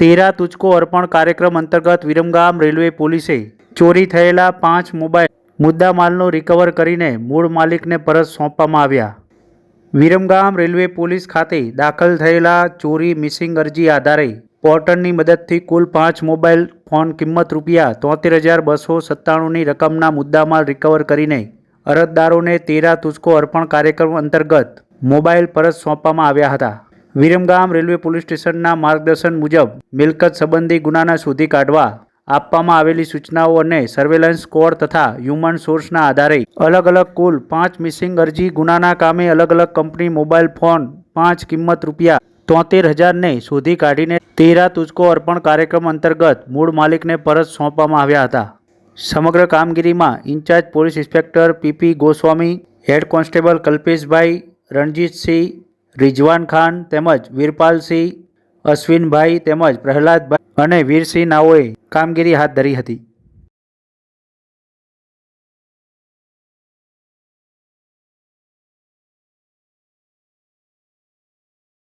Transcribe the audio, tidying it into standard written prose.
તેરા તુજકો અર્પણ કાર્યક્રમ અંતર્ગત વિરમગામ રેલવે પોલીસે ચોરી થયેલા 5 મોબાઈલ મુદ્દામાલનો રિકવર કરીને મૂળ માલિકને પરત સોંપવામાં આવ્યા. વિરમગામ રેલવે પોલીસ ખાતે દાખલ થયેલા ચોરી મિસિંગ અરજી આધારે પોર્ટરની મદદથી કુલ 5 મોબાઈલ ફોન કિંમત ₹6297ની રકમના મુદ્દામાલ રિકવર કરીને અરજદારોને તેરા તુજકો અર્પણ કાર્યક્રમ અંતર્ગત મોબાઈલ પરત સોંપવામાં આવ્યા હતા. વિરમગામ રેલવે પોલીસ સ્ટેશનના માર્ગદર્શન મુજબ મિલકત સંબંધી ગુનાના શોધી કાઢવા આપવામાં આવેલી સૂચનાઓ અને સર્વેલન્સ કોડ તથા હ્યુમન સોર્સના આધારે અલગ અલગ કુલ 5 મિસિંગ અરજી ગુનાના કામે અલગ અલગ કંપની મોબાઈલ ફોન 5 કિંમત ₹73,000ને શોધી કાઢીને તેરા તુજકો અર્પણ કાર્યક્રમ અંતર્ગત મૂળ માલિકને પરત સોંપવામાં આવ્યા હતા. સમગ્ર કામગીરીમાં in charge police inspector PP Goswami, head constable Kalpeshbhai, Ranjitsinh, Rizwan Khan તેમજ વીરપાલસિંહ, અશ્વિનભાઈ તેમજ પ્રહલાદભાઈ અને વીરસિંહ નાઓએ કામગીરી હાથ ધરી હતી.